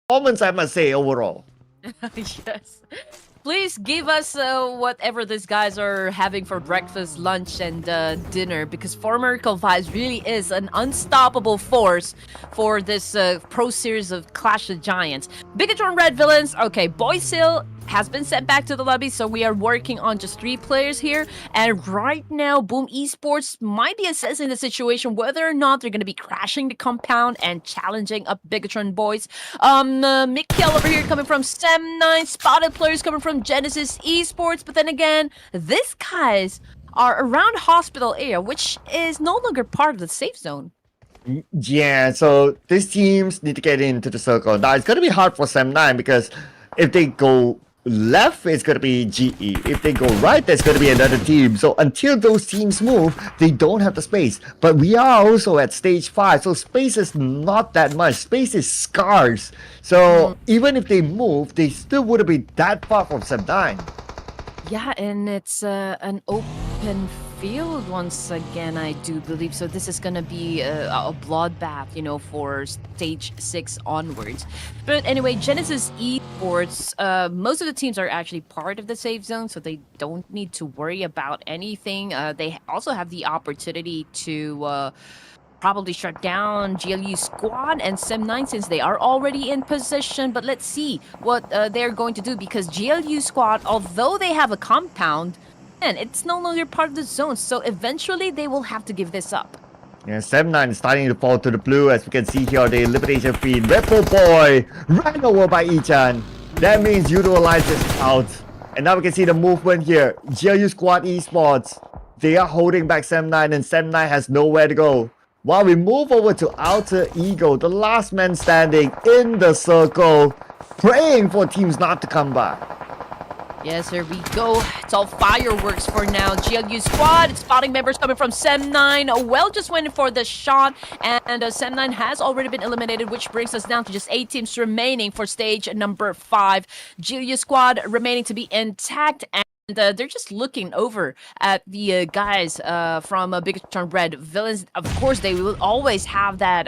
performance, I must say, overall. Yes. Please give us whatever these guys are having for breakfast, lunch, and dinner, because former Vibes really is an unstoppable force for this pro series of Clash of Giants. Bigetron Red Villains, okay, Boys Hill has been sent back to the lobby, so we are working on just 3 players here. And right now, Boom Esports might be assessing the situation, whether or not they're going to be crashing the compound and challenging up Bigetron Boys. Mikhail over here coming from Sem9, spotted players coming from Genesis Esports, but then again, these guys are around hospital area, which is no longer part of the safe zone. Yeah, so these teams need to get into the circle. Now, it's going to be hard for Sem9 because if they go left, it's going to be GE. If they go right, there's going to be another team. So until those teams move, they don't have the space. But we are also at stage 5, so space is not that much. Space is scarce. So even if they move, they still wouldn't be that far from Sem9. Yeah, and it's an open field once again, I do believe. So this is gonna be a bloodbath, you know, for stage 6 onwards. But anyway, Genesis Esports, most of the teams are actually part of the safe zone, so they don't need to worry about anything. They also have the opportunity to probably shut down GLU squad and Sem9 since they are already in position. But let's see what they're going to do, because GLU squad, although they have a compound, and it's no longer part of the zone, so eventually they will have to give this up. Yeah, Sem9 is starting to fall to the blue, as we can see here on the elimination feed. Red Boy ran over by Ichan. That means Utilize is out. And now we can see the movement here. GLU squad esports, they are holding back Sem9, and Sem9 has nowhere to go. While we move over to Outer Ego, the last man standing in the circle, praying for teams not to come back. Yes, here we go. It's all fireworks for now. GLU squad, spotting members coming from Sem9. Well, just waiting for the shot, and Sem9 has already been eliminated, which brings us down to just 8 teams remaining for stage number 5. GLU squad remaining to be intact, and they're just looking over at the guys from Bigetron Red Villains. Of course, they will always have that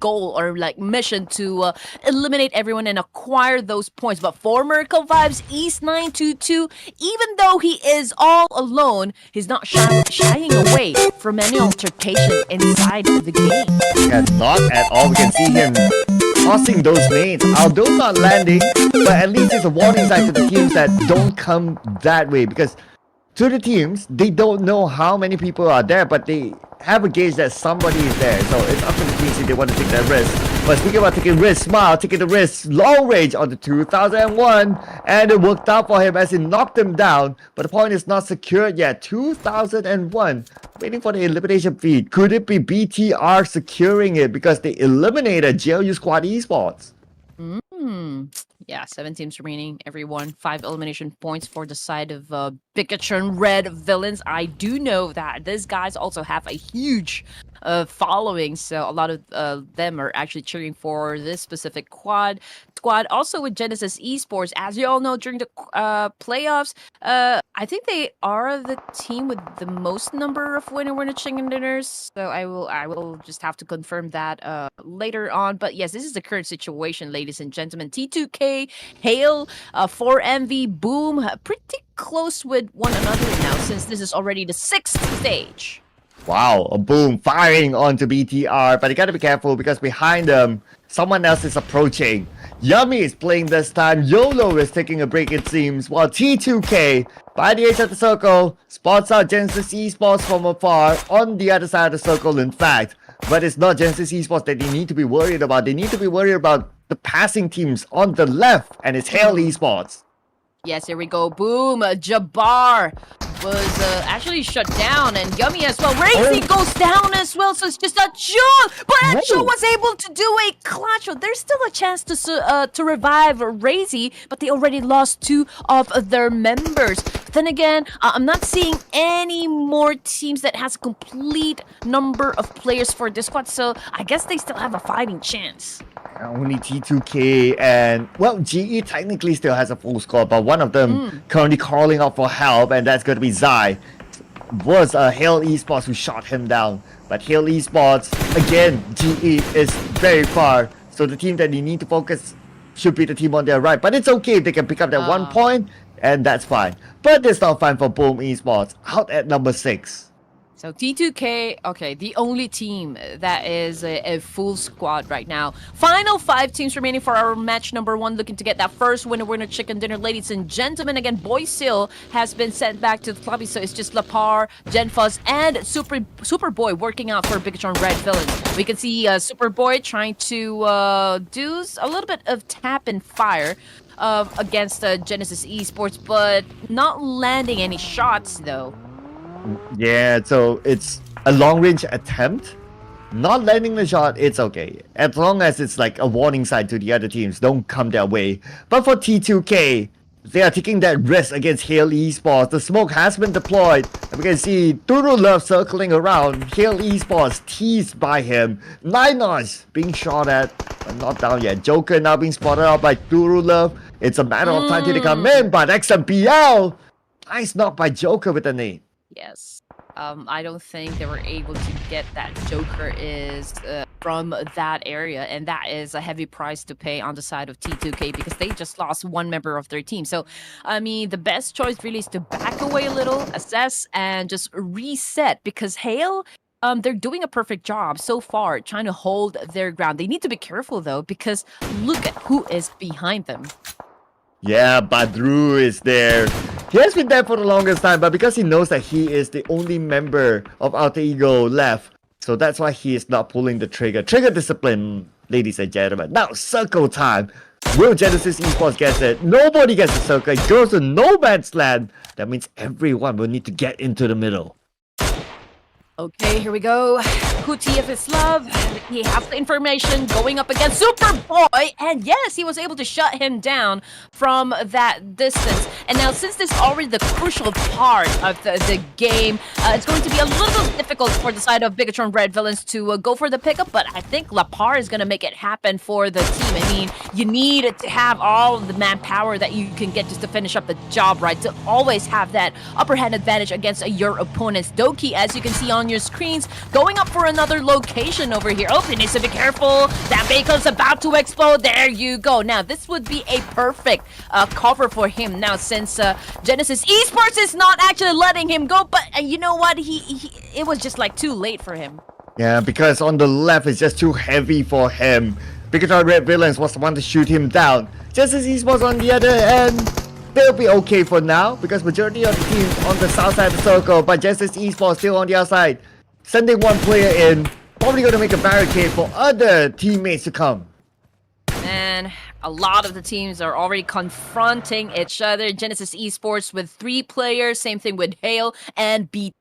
goal or like mission to eliminate everyone and acquire those points. But for Miracle Vibes, East 922, even though he is all alone, he's not shying away from any altercation inside of the game. And not at all. We can see him tossing those nades, although not landing, but at least it's a warning sign to the teams that don't come that way, because to the teams, they don't know how many people are there, but they have a gauge that somebody is there. So it's up to the teams if they want to take that risk. But speaking about taking risks, Smile taking the risk, long range on the 2001, and it worked out for him as he knocked him down, but the point is not secured yet. 2001, waiting for the elimination feed. Could it be BTR securing it because they eliminated GLU Squad Esports? Yeah, 7 teams remaining, everyone. 5 elimination points for the side of Bigetron Red Villains. I do know that these guys also have a huge following, so a lot of them are actually cheering for this specific squad. Also with Genesis Esports, as you all know, during the playoffs, I think they are the team with the most number of winner chicken dinners. So I will just have to confirm that later on. But yes, this is the current situation, ladies and gentlemen. T2K, Hail, 4MV, Boom, pretty close with one another now, since this is already the 6th stage. Wow, a Boom firing onto BTR, but you gotta be careful because behind them, someone else is approaching. Yummy is playing this time, YOLO is taking a break it seems, while T2K, by the edge of the circle, spots out Genesis Esports from afar, on the other side of the circle in fact. But it's not Genesis Esports that they need to be worried about, they need to be worried about the passing teams on the left, and it's Hail Esports. Yes, here we go. Boom. Jabbar was actually shut down, and Yummy as well. Razy goes down as well, so it's just a June. But Ancho was able to do a clutch. There's still a chance to revive Razy, but they already lost 2 of their members. But then again, I'm not seeing any more teams that has a complete number of players for this squad, so I guess they still have a fighting chance. Only T2K and, well, GE technically still has a full squad, but one of them currently calling out for help, and that's going to be Zai. Was Hail Esports who shot him down, but Hail Esports, again, GE is very far, so the team that you need to focus should be the team on their right. But it's okay if they can pick up that 1 point, and that's fine. But it's not fine for Boom Esports, out at number 6. So T2K, okay, the only team that is a full squad right now. Final 5 teams remaining for our match number 1, looking to get that first winner chicken dinner. Ladies and gentlemen, again, Boysil has been sent back to the clubby, so it's just Lapar, Genfuzz, and Superboy working out for Bigetron Red Villains. We can see Superboy trying to do a little bit of tap and fire against Genesis Esports, but not landing any shots though. Yeah, so it's a long-range attempt. Not landing the shot, it's okay. As long as it's like a warning sign to the other teams, don't come their way. But for T2K, they are taking that risk against Hail Esports. The smoke has been deployed. And we can see Turu Love circling around. Hail Esports teased by him. Ninos being shot at, but not down yet. Joker now being spotted out by Turu Love. It's a matter of time till they come in, but XMPL, nice knock by Joker with the nade. Yes. I don't think they were able to get that Joker is from that area, and that is a heavy price to pay on the side of T2K because they just lost one member of their team. So, I mean, the best choice really is to back away a little, assess, and just reset because Hale, they're doing a perfect job so far trying to hold their ground. They need to be careful, though, because look at who is behind them. Yeah, Badru is there. He has been there for the longest time, but because he knows that he is the only member of Alter Ego left, so that's why he is not pulling the trigger. Trigger discipline, ladies and gentlemen. Now, circle time. Will Genesis Esports get it? Nobody gets the circle. It goes to no man's land. That means everyone will need to get into the middle. Okay, here we go. Who TF is love? He has the information going up against Superboy, and yes, he was able to shut him down from that distance. And now, since this is already the crucial part of the game, it's going to be a little difficult for the side of Bigetron Red Villains to go for the pickup, but I think Lapar is going to make it happen for the team. I mean, you need to have all the manpower that you can get just to finish up the job, right? To always have that upper hand advantage against your opponents. Doki, as you can see on your screens, going up for another location over here. Oh, he needs to be careful. That vehicle's about to explode. There you go. Now, this would be a perfect cover for him now, since Genesis Esports is not actually letting him go, but you know what? It was just like too late for him. Yeah, because on the left it's just too heavy for him. Bigetron Red Villains was the one to shoot him down. Genesis Esports on the other end, they'll be okay for now because majority of the teams on the south side of the circle, but Genesis Esports still on the outside, sending one player in, probably going to make a barricade for other teammates to come. And a lot of the teams are already confronting each other. Genesis Esports with 3 players, same thing with Hale and BTR.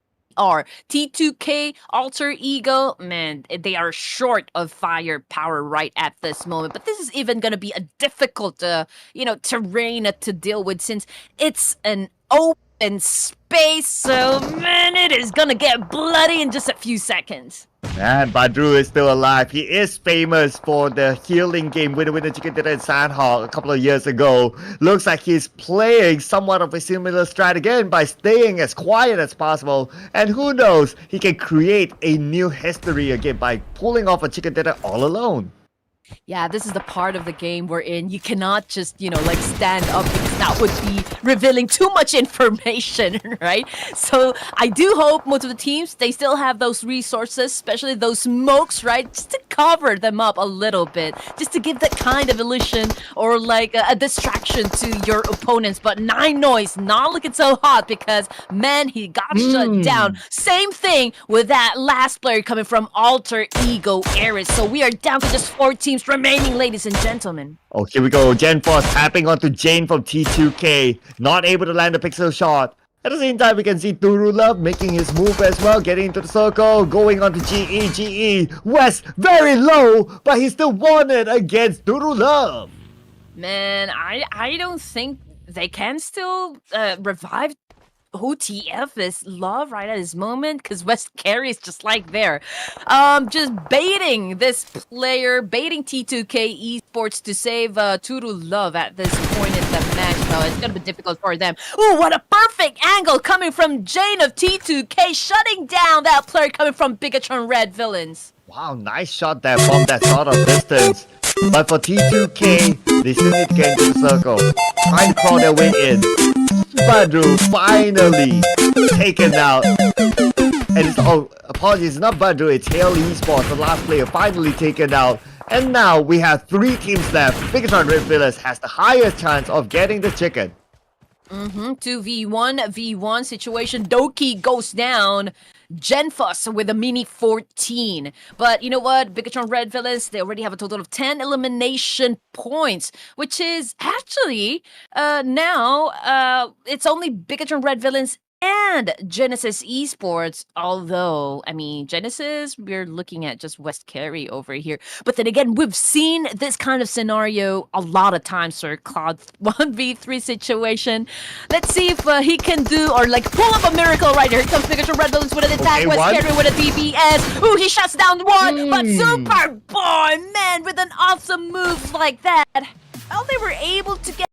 T2K, Alter Ego, man, they are short of firepower right at this moment. But this is even going to be a difficult, terrain to deal with since it's an open space. So, man, it is going to get bloody in just a few seconds. And Badru is still alive. He is famous for the healing game Winner Chicken Dinner in Sandhawk a couple of years ago. Looks like he's playing somewhat of a similar strat again by staying as quiet as possible. And who knows, he can create a new history again by pulling off a chicken dinner all alone. Yeah, this is the part of the game wherein you cannot just, stand up because that would be revealing too much information, right? So I do hope most of the teams, they still have those resources, especially those smokes, right? Just to cover them up a little bit, just to give that kind of illusion or like a distraction to your opponents. But Nine Noise not looking so hot because, man, he got shut down. Same thing with that last player coming from Alter Ego Ares. So we are down to just 4 teams remaining, ladies and gentlemen. Oh, here we go. Genfuzz tapping onto Jane from T2K. Not able to land the pixel shot. At the same time, we can see Turu Love making his move as well, getting into the circle, going on to GE. West very low, but he still won it against Turu Love. Man, I don't think they can still revive who TF is love right at this moment, because West Carry is just like there. Just baiting this player, baiting T2K Esports to save Turu Love at this point in the match. Though it's gonna be difficult for them. Ooh, what a perfect angle coming from Jane of T2K, shutting down that player coming from Bigetron Red Villains. Wow, nice shot there from that sort of distance. But for T2K, they still need to get into the circle. Trying to crawl their way in. Badru finally taken out. And it's, oh, apologies, it's not Badru, it's Hale Esports, the last player, finally taken out. And now we have 3 teams left. Bigetron RUTHLESS has the highest chance of getting the chicken. 2v1 situation. Doki goes down. Genfus with a mini 14. But you know what? Bigetron RUTHLESS, they already have a total of 10 elimination points, which is actually now it's only Bigetron RUTHLESS and Genesis Esports. Although, I mean, Genesis, we're looking at just West Carry over here. But then again, we've seen this kind of scenario a lot of times, Sir Cloud. 1v3 situation. Let's see if he can do, or like pull up a miracle right here. Here comes Bigetron RUTHLESS with an attack. Okay, West one. Carry with a DPS. Ooh, he shuts down one. But Super Boy, man, with an awesome move like that. Well, they were able to get